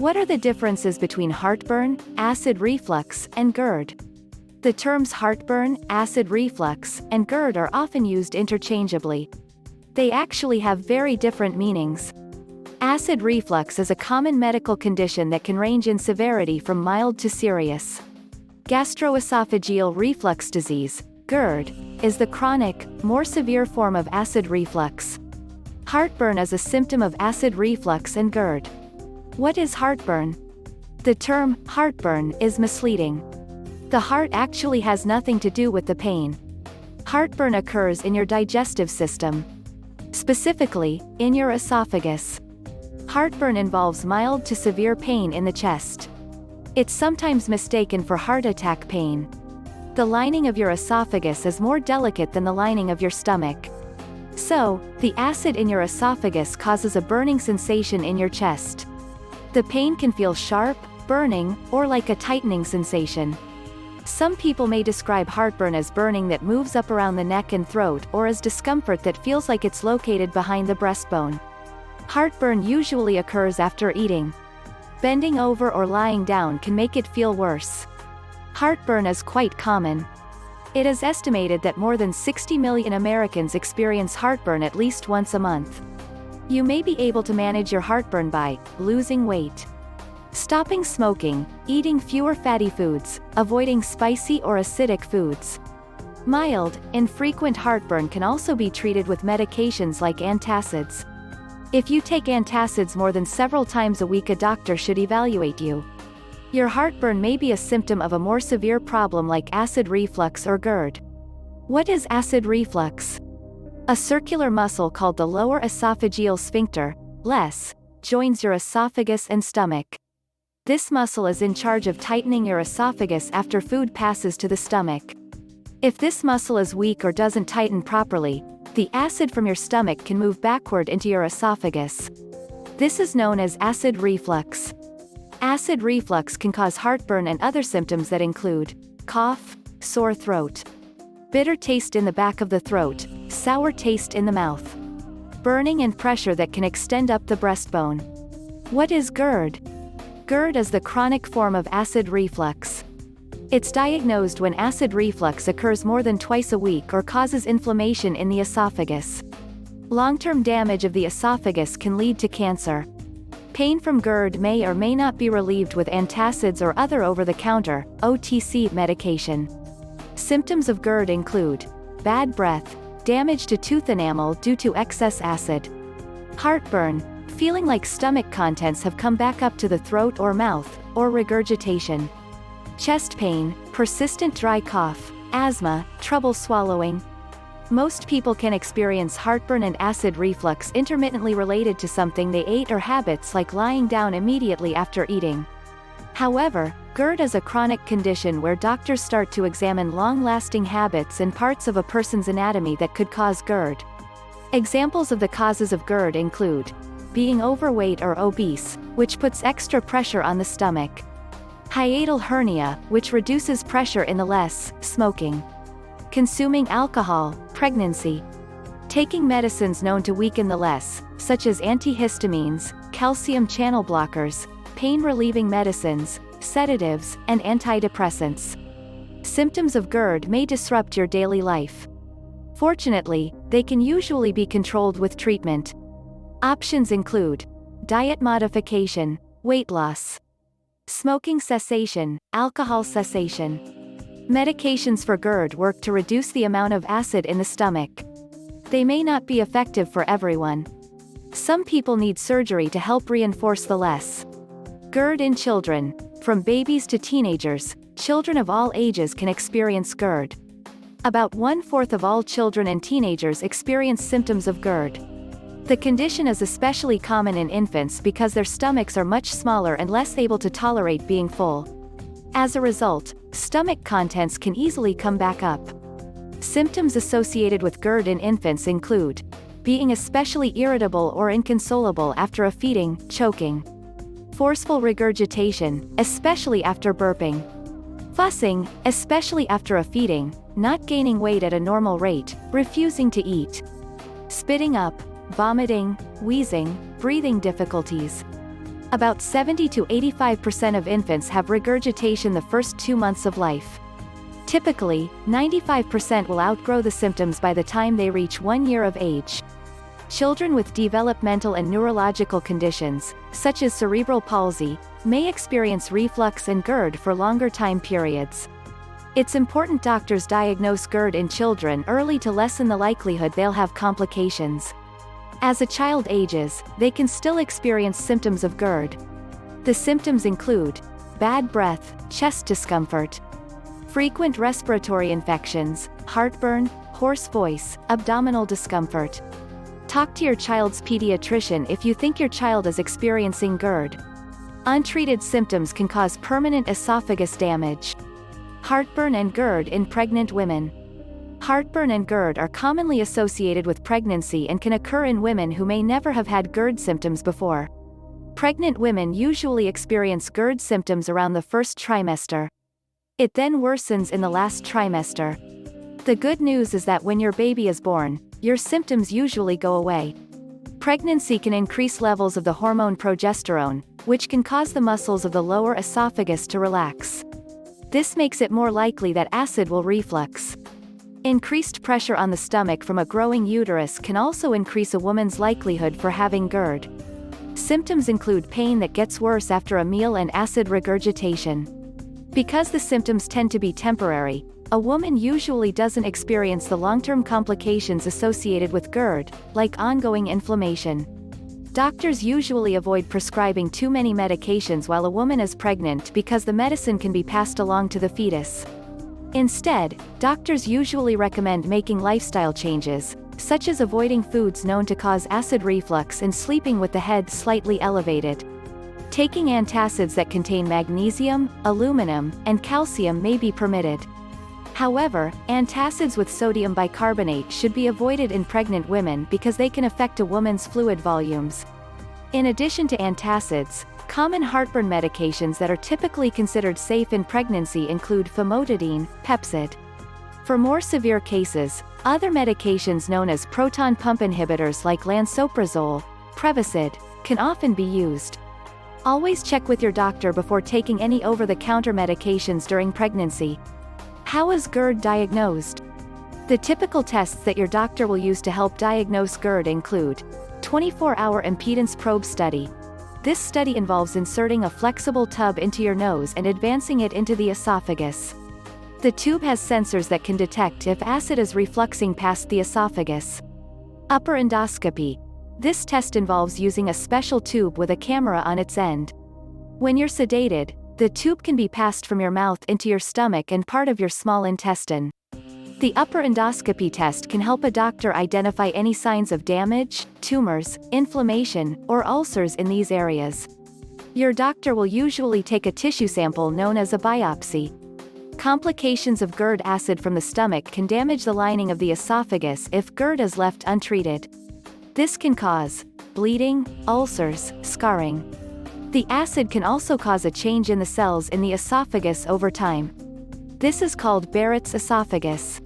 What are the differences between heartburn, acid reflux, and GERD? The terms heartburn, acid reflux, and GERD are often used interchangeably. They actually have very different meanings. Acid reflux is a common medical condition that can range in severity from mild to serious. Gastroesophageal reflux disease, GERD, is the chronic, more severe form of acid reflux. Heartburn is a symptom of acid reflux and GERD. What is heartburn? The term heartburn is misleading. The heart actually has nothing to do with the pain. Heartburn occurs in your digestive system. Specifically, in your esophagus. Heartburn involves mild to severe pain in the chest. It's sometimes mistaken for heart attack pain. The lining of your esophagus is more delicate than the lining of your stomach. So, the acid in your esophagus causes a burning sensation in your chest. The pain can feel sharp, burning, or like a tightening sensation. Some people may describe heartburn as burning that moves up around the neck and throat, or as discomfort that feels like it's located behind the breastbone. Heartburn usually occurs after eating. Bending over or lying down can make it feel worse. Heartburn is quite common. It is estimated that more than 60 million Americans experience heartburn at least once a month. You may be able to manage your heartburn by losing weight, stopping smoking, eating fewer fatty foods, avoiding spicy or acidic foods. Mild, infrequent heartburn can also be treated with medications like antacids. If you take antacids more than several times a week, a doctor should evaluate you. Your heartburn may be a symptom of a more severe problem like acid reflux or GERD. What is acid reflux? A circular muscle called the lower esophageal sphincter, LES, joins your esophagus and stomach. This muscle is in charge of tightening your esophagus after food passes to the stomach. If this muscle is weak or doesn't tighten properly, the acid from your stomach can move backward into your esophagus. This is known as acid reflux. Acid reflux can cause heartburn and other symptoms that include cough, sore throat, bitter taste in the back of the throat, sour taste in the mouth, burning and pressure that can extend up the breastbone. What is GERD? GERD is the chronic form of acid reflux. It's diagnosed when acid reflux occurs more than twice a week or causes inflammation in the esophagus. Long-term damage of the esophagus can lead to cancer. Pain from GERD may or may not be relieved with antacids or other over-the-counter, OTC medication. Symptoms of GERD include bad breath, damage to tooth enamel due to excess acid, heartburn, feeling like stomach contents have come back up to the throat or mouth, or regurgitation, chest pain, persistent dry cough, asthma, trouble swallowing. Most people can experience heartburn and acid reflux intermittently related to something they ate or habits like lying down immediately after eating. However, GERD is a chronic condition where doctors start to examine long-lasting habits and parts of a person's anatomy that could cause GERD. Examples of the causes of GERD include being overweight or obese, which puts extra pressure on the stomach, hiatal hernia, which reduces pressure in the LES, smoking, consuming alcohol, pregnancy, taking medicines known to weaken the LES, such as antihistamines, calcium channel blockers, pain-relieving medicines, sedatives, and antidepressants. Symptoms of GERD may disrupt your daily life. Fortunately, they can usually be controlled with treatment. Options include diet modification, weight loss, smoking cessation, alcohol cessation. Medications for GERD work to reduce the amount of acid in the stomach. They may not be effective for everyone. Some people need surgery to help reinforce the LES. GERD in children. From babies to teenagers, children of all ages can experience GERD. About 1/4 of all children and teenagers experience symptoms of GERD. The condition is especially common in infants because their stomachs are much smaller and less able to tolerate being full. As a result, stomach contents can easily come back up. Symptoms associated with GERD in infants include being especially irritable or inconsolable after a feeding, choking, forceful regurgitation, especially after burping, fussing, especially after a feeding, not gaining weight at a normal rate, refusing to eat, spitting up, vomiting, wheezing, breathing difficulties. About 70 to 85% of infants have regurgitation the first 2 months of life. Typically, 95% will outgrow the symptoms by the time they reach 1 year of age. Children with developmental and neurological conditions, such as cerebral palsy, may experience reflux and GERD for longer time periods. It's important doctors diagnose GERD in children early to lessen the likelihood they'll have complications. As a child ages, they can still experience symptoms of GERD. The symptoms include bad breath, chest discomfort, frequent respiratory infections, heartburn, hoarse voice, abdominal discomfort. Talk to your child's pediatrician if you think your child is experiencing GERD. Untreated symptoms can cause permanent esophagus damage. Heartburn and GERD in pregnant women. Heartburn and GERD are commonly associated with pregnancy and can occur in women who may never have had GERD symptoms before. Pregnant women usually experience GERD symptoms around the first trimester. It then worsens in the last trimester. The good news is that when your baby is born, your symptoms usually go away. Pregnancy can increase levels of the hormone progesterone, which can cause the muscles of the lower esophagus to relax. This makes it more likely that acid will reflux. Increased pressure on the stomach from a growing uterus can also increase a woman's likelihood for having GERD. Symptoms include pain that gets worse after a meal and acid regurgitation. Because the symptoms tend to be temporary, a woman usually doesn't experience the long-term complications associated with GERD, like ongoing inflammation. Doctors usually avoid prescribing too many medications while a woman is pregnant because the medicine can be passed along to the fetus. Instead, doctors usually recommend making lifestyle changes, such as avoiding foods known to cause acid reflux and sleeping with the head slightly elevated. Taking antacids that contain magnesium, aluminum, and calcium may be permitted. However, antacids with sodium bicarbonate should be avoided in pregnant women because they can affect a woman's fluid volumes. In addition to antacids, common heartburn medications that are typically considered safe in pregnancy include famotidine, Pepcid. For more severe cases, other medications known as proton pump inhibitors like lansoprazole, Prevacid, can often be used. Always check with your doctor before taking any over-the-counter medications during pregnancy. How is GERD diagnosed? The typical tests that your doctor will use to help diagnose GERD include 24-hour impedance probe study. This study involves inserting a flexible tube into your nose and advancing it into the esophagus. The tube has sensors that can detect if acid is refluxing past the esophagus. Upper endoscopy. This test involves using a special tube with a camera on its end. When you're sedated, the tube can be passed from your mouth into your stomach and part of your small intestine. The upper endoscopy test can help a doctor identify any signs of damage, tumors, inflammation, or ulcers in these areas. Your doctor will usually take a tissue sample known as a biopsy. Complications of GERD acid from the stomach can damage the lining of the esophagus if GERD is left untreated. This can cause bleeding, ulcers, scarring. The acid can also cause a change in the cells in the esophagus over time. This is called Barrett's esophagus.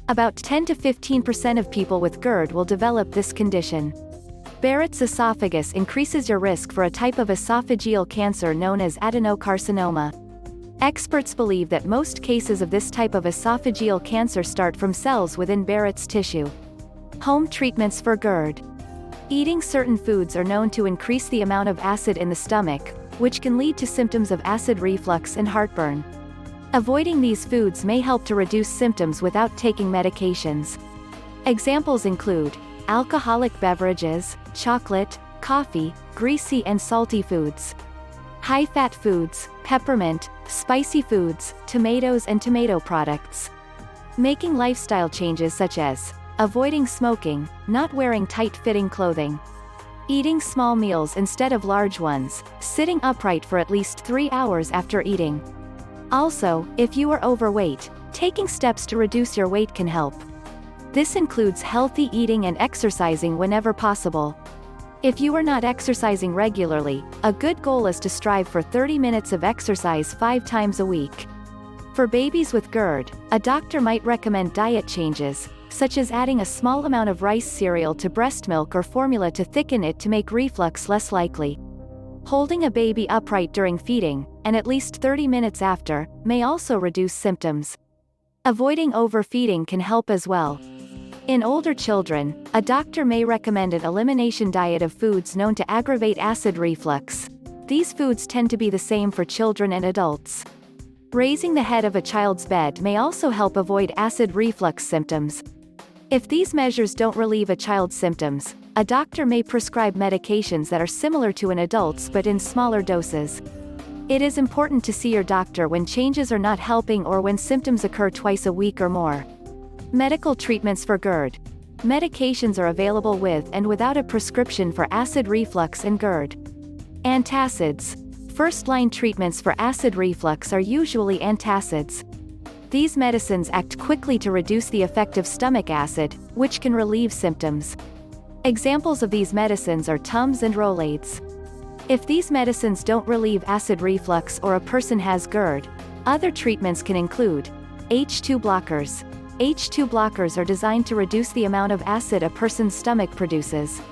About 10 to 15% of people with GERD will develop this condition. Barrett's esophagus increases your risk for a type of esophageal cancer known as adenocarcinoma. Experts believe that most cases of this type of esophageal cancer start from cells within Barrett's tissue. Home treatments for GERD. Eating certain foods are known to increase the amount of acid in the stomach, which can lead to symptoms of acid reflux and heartburn. Avoiding these foods may help to reduce symptoms without taking medications. Examples include alcoholic beverages, chocolate, coffee, greasy and salty foods. High-fat foods, peppermint, spicy foods, tomatoes and tomato products. Making lifestyle changes such as avoiding smoking, not wearing tight-fitting clothing. Eating small meals instead of large ones, sitting upright for at least 3 hours after eating. Also, if you are overweight, taking steps to reduce your weight can help. This includes healthy eating and exercising whenever possible. If you are not exercising regularly, a good goal is to strive for 30 minutes of exercise 5 times a week. For babies with GERD, a doctor might recommend diet changes, such as adding a small amount of rice cereal to breast milk or formula to thicken it to make reflux less likely. Holding a baby upright during feeding, and at least 30 minutes after, may also reduce symptoms. Avoiding overfeeding can help as well. In older children, a doctor may recommend an elimination diet of foods known to aggravate acid reflux. These foods tend to be the same for children and adults. Raising the head of a child's bed may also help avoid acid reflux symptoms. If these measures don't relieve a child's symptoms, a doctor may prescribe medications that are similar to an adult's but in smaller doses. It is important to see your doctor when changes are not helping or when symptoms occur twice a week or more. Medical treatments for GERD. Medications are available with and without a prescription for acid reflux and GERD. Antacids. First-line treatments for acid reflux are usually antacids. These medicines act quickly to reduce the effect of stomach acid, which can relieve symptoms. Examples of these medicines are Tums and Rolaids. If these medicines don't relieve acid reflux or a person has GERD, other treatments can include H2 blockers. H2 blockers are designed to reduce the amount of acid a person's stomach produces.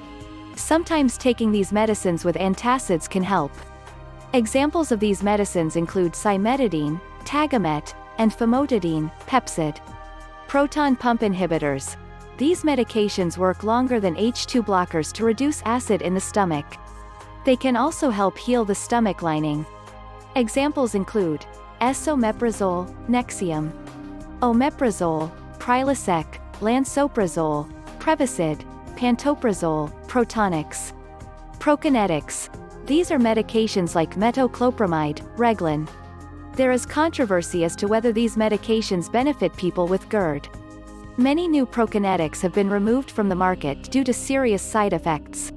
Sometimes taking these medicines with antacids can help. Examples of these medicines include cimetidine, Tagamet, and famotidine, Pepcid. Proton pump inhibitors. These medications work longer than H2 blockers to reduce acid in the stomach. They can also help heal the stomach lining. Examples include esomeprazole, Nexium, omeprazole, Prilosec, lansoprazole, Prevacid, pantoprazole, Protonix. Prokinetics. These are medications like metoclopramide, Reglan. There is controversy as to whether these medications benefit people with GERD. Many new prokinetics have been removed from the market due to serious side effects.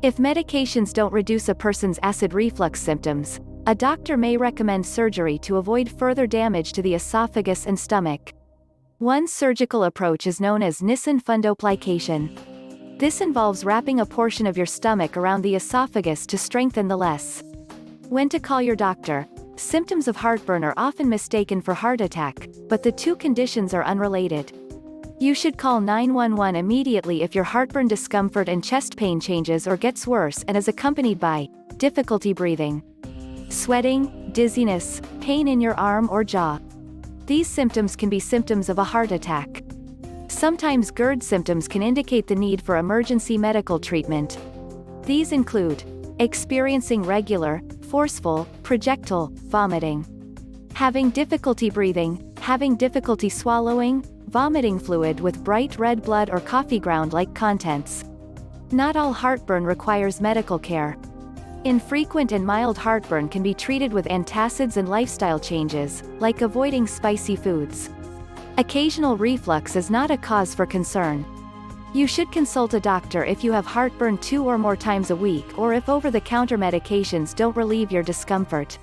If medications don't reduce a person's acid reflux symptoms, a doctor may recommend surgery to avoid further damage to the esophagus and stomach. One surgical approach is known as Nissen fundoplication. This involves wrapping a portion of your stomach around the esophagus to strengthen the les. When to call your doctor. Symptoms of heartburn are often mistaken for heart attack, but the two conditions are unrelated. You should call 911 immediately if your heartburn discomfort and chest pain changes or gets worse and is accompanied by difficulty breathing, sweating, dizziness, pain in your arm or jaw. These symptoms can be symptoms of a heart attack. Sometimes GERD symptoms can indicate the need for emergency medical treatment. These include experiencing regular, forceful, projectile vomiting, having difficulty breathing, having difficulty swallowing, vomiting fluid with bright red blood or coffee ground-like contents. Not all heartburn requires medical care. Infrequent and mild heartburn can be treated with antacids and lifestyle changes, like avoiding spicy foods. Occasional reflux is not a cause for concern. You should consult a doctor if you have heartburn 2 or more times a week or if over-the-counter medications don't relieve your discomfort.